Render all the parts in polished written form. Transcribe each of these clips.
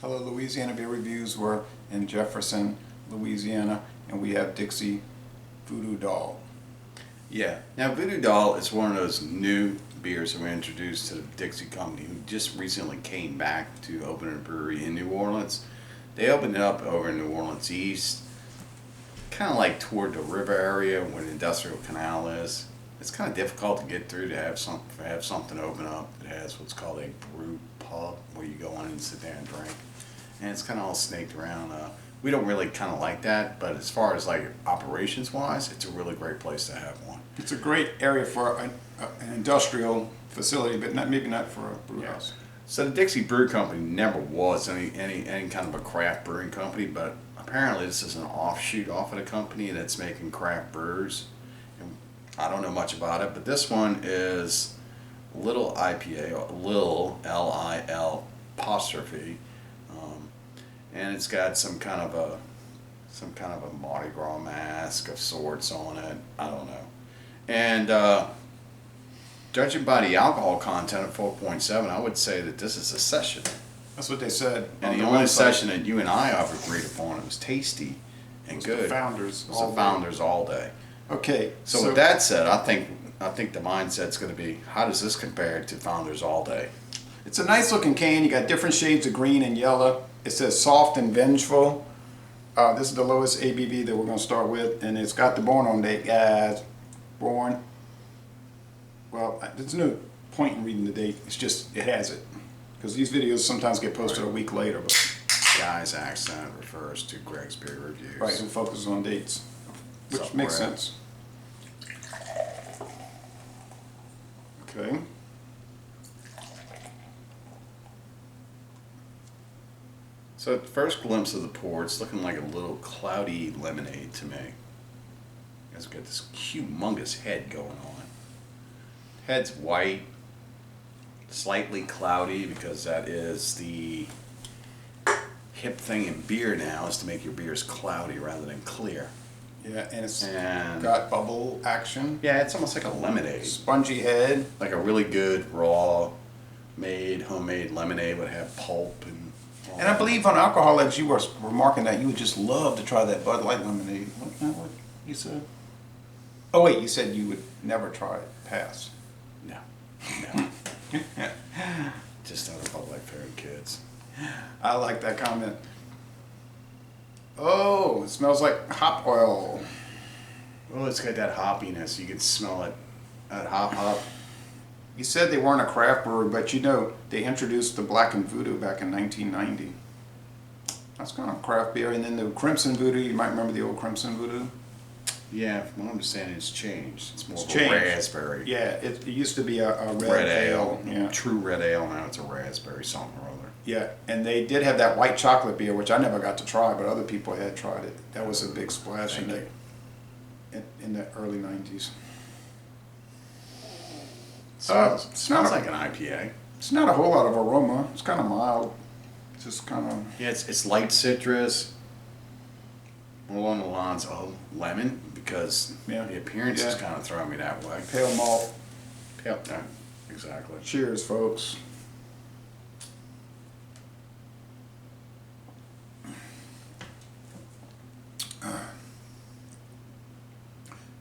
Hello, Louisiana Beer Reviews. We're in Jefferson, Louisiana, and we have Dixie Voodoo Doll. Yeah. Now, Voodoo Doll is one of those new beers that were introduced to the Dixie company, who just recently came back to open a brewery in New Orleans. They opened it up over in New Orleans East, kind of like toward the river area where the industrial canal is. It's kind of difficult to get through to have something open up that has what's called a brew pub, where you go in and sit there and drink. And it's kind of all snaked around. We don't really kind of like that, but as far as like operations wise, it's a really great place to have one. It's a great area for an industrial facility, but maybe not for a brew house. So the Dixie Brew Company never was any kind of a craft brewing company, but apparently this is an offshoot off of the company that's making craft brewers. And I don't know much about it, but this one is Little IPA, Lil L-I-L apostrophe, and it's got some kind of a Mardi Gras mask of sorts on it. I don't know, and judging by the alcohol content of 4.7, I would say that this is a session. That's what they said. And the only session that you and I have agreed upon, it was tasty and good. The Founders. It was the Founders all day. Okay. So with that said, I think the mindset's going to be, how does this compare to Founders all day? It's a nice looking can. You got different shades of green and yellow. It says soft and vengeful. This is the lowest ABV that we're going to start with, and it's got the born on date, guys. Born. Well, there's no point in reading the date. It's just, it has it. Because these videos sometimes get posted a week later. But Guy's accent refers to Greg's Beer Reviews. right, who focuses on dates. Which makes sense. Okay. So at first glimpse of the pour, it's looking like a little cloudy lemonade to me. It's got this humongous head going on. Head's white, slightly cloudy, because that is the hip thing in beer now, is to make your beers cloudy rather than clear. Yeah, and it's got bubble action. Yeah, it's almost like a lemonade. Spongy head. Like a really good raw made homemade lemonade would have pulp and all And I that. believe on Alcohol X you were remarking that you would just love to try that Bud Light lemonade. What you said? Oh wait, you said you would never try it. Pass. No. No. Just out of Bud Light Fairy Kids. I like that comment. Oh, it smells like hop oil. Well, it's got that hoppiness. You can smell it. That hop. You said they weren't a craft brewery, but you know, they introduced the Black and Voodoo back in 1990. That's kind of craft beer. And then the Crimson Voodoo, you might remember the old Crimson Voodoo? Yeah, from what I'm understanding, it's changed. It's more It's of changed. a raspberry. Yeah, it used to be a Red ale. Yeah. True red ale. Now it's a raspberry something or other. Yeah, and they did have that white chocolate beer, which I never got to try, but other people had tried it. That was a big splash in the early 90s. Smells like an IPA. It's not a whole lot of aroma. It's kind of mild. Just kind of... Yeah, it's light citrus. Along the lines of lemon, because the appearance is kind of throwing me that way. Pale malt. Yep, yeah, exactly. Cheers, folks.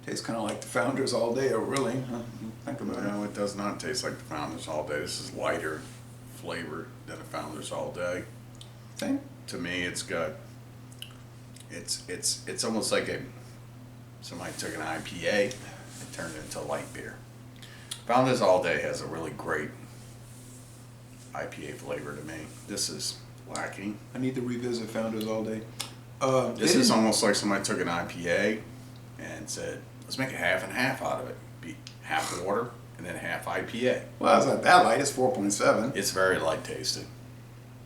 Tastes kind of like the Founders all day, really. Think about it. No, it does not taste like the Founders all day. This is lighter flavor than the Founders all day. Think? To me, it's got. It's almost like somebody took an IPA and turned it into light beer. Founders all day has a really great IPA flavor to me. This is lacking. I need to revisit Founders all day. This is almost like somebody took an IPA and said, let's make a half and half out of it. Be half water and then half IPA. Well, it's not that light. It's 4.7. It's very light tasted.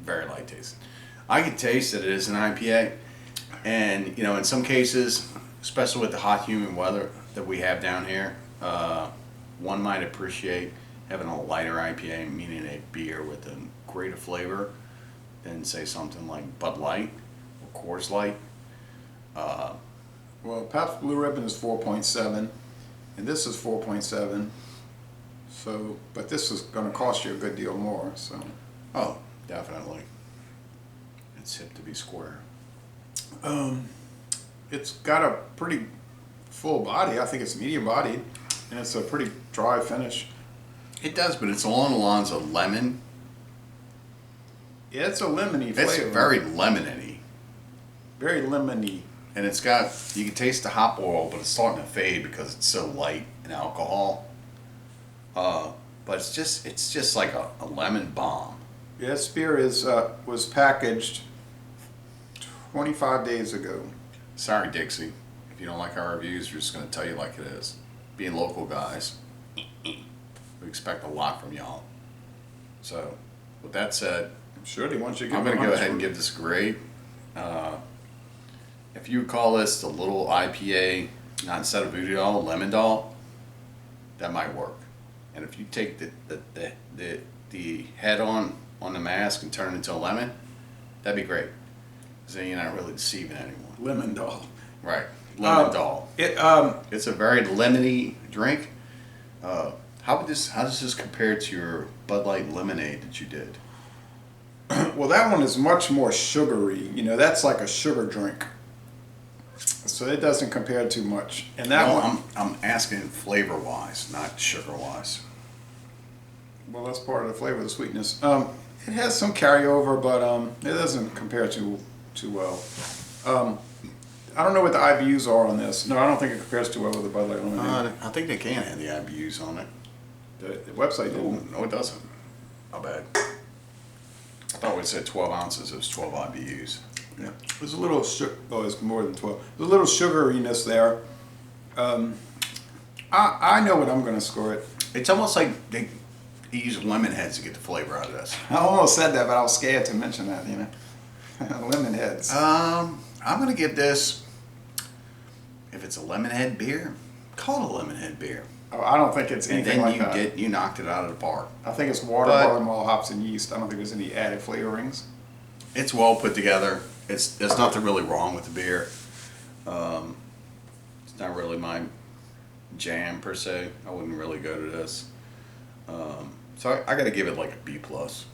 Very light tasted. I can taste that it is an IPA. And, you know, in some cases, especially with the hot, humid weather that we have down here, one might appreciate having a lighter IPA, meaning a beer with a greater flavor than, say, something like Bud Light or Coors Light. Well, Pabst Blue Ribbon is 4.7, and this is 4.7. So, but this is going to cost you a good deal more. So, Oh, definitely. It's hip to be square. It's got a pretty full body. I think it's medium bodied, and it's a pretty dry finish. It does, but it's along the lines of lemon. Yeah, it's a lemony flavor. It's very lemony. Very lemony. And it's got, you can taste the hop oil, but it's starting to fade because it's so light in alcohol. But it's just like a lemon bomb. Yeah, this beer was packaged 25 days ago. Sorry, Dixie. If you don't like our reviews, we're just going to tell you like it is. Being local guys, we expect a lot from y'all. So, with that said, I'm sure they want you to give I'm going to go ahead and give this a grade. If you would call this the little IPA, not instead of Voodoo Doll, Lemon Doll, that might work. And if you take the head on the mask and turn it into a lemon, that'd be great. Because then you're not really deceiving anyone. Lemon Doll. Right. Lemon Doll. It's a very lemony drink. How does this compare to your Bud Light lemonade that you did? Well, that one is much more sugary. You know, that's like a sugar drink. So it doesn't compare too much. And that one, I'm asking flavor wise, not sugar wise. well, that's part of the flavor, the sweetness. It has some carryover, but it doesn't compare too well. I don't know what the IBUs are on this. No, I don't think it compares too well with the Bud Light Lemonade. I think they can have the IBUs on it. The website didn't. No, it doesn't. My bad. I thought it said 12 ounces. It was 12 IBUs. Yeah, there's a little sugar. Oh, it's more than 12. There's a little sugariness there. I know what I'm going to score it. It's almost like they use lemon heads to get the flavor out of this. I almost said that, but I was scared to mention that. You know, lemon heads. I'm going to give this, if it's a lemon head beer, call it a lemon head beer. Oh, I don't think it's anything like that. You knocked it out of the park. I think it's water, barley malt, hops, and yeast. I don't think there's any added flavorings. It's well put together. There's nothing really wrong with the beer. It's not really my jam per se. I wouldn't really go to this. So I got to give it like a B plus.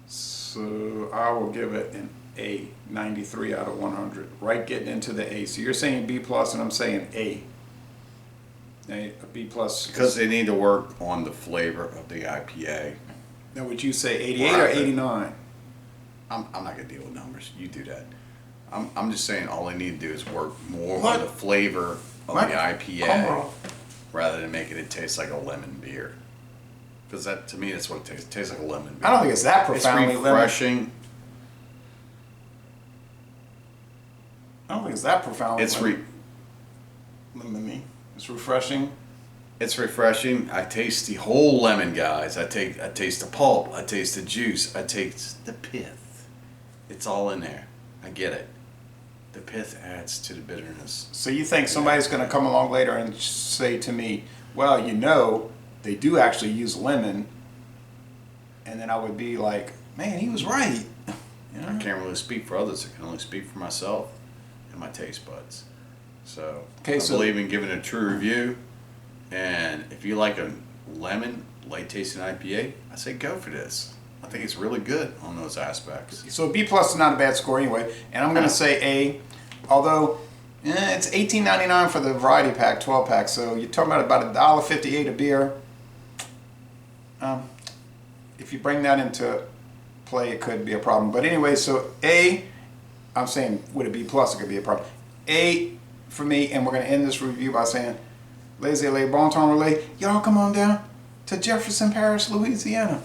So I will give it an A, 93 out of 100. Right, getting into the A. So you're saying B plus, and I'm saying A. A B plus. Because they need to work on the flavor of the IPA. Now, would you say 88 or 89? I'm not gonna deal with numbers. You do that. I'm just saying all they need to do is work more What? on the flavor of What? the IPA Come on. rather than making it taste like a lemon beer. Because that, to me, that's what it tastes. It tastes like a lemon beer. I don't think it's that profoundly It's refreshing. I don't think it's that profoundly It's lemony. It's refreshing. It's refreshing. I taste the whole lemon, guys. I taste the pulp. I taste the juice. I taste the pith. It's all in there. I get it. The pith adds to the bitterness. So you think somebody's going to come along later and say to me, well, you know, they do actually use lemon, and then I would be like, man, he was right. You know? I can't really speak for others. I can only speak for myself and my taste buds. So I believe in giving a true review. And if you like a lemon, light tasting IPA, I say go for this. I think it's really good on those aspects. So B plus is not a bad score anyway, and I'm going to say A, although it's $18.99 for the variety pack, 12 pack. So you're talking about $1.58 a beer. If you bring that into play, it could be a problem. But anyway, so A, I'm saying with a B plus, it could be a problem. A for me, and we're going to end this review by saying, Laissez-les, bon temps relais, y'all come on down to Jefferson Parish, Louisiana.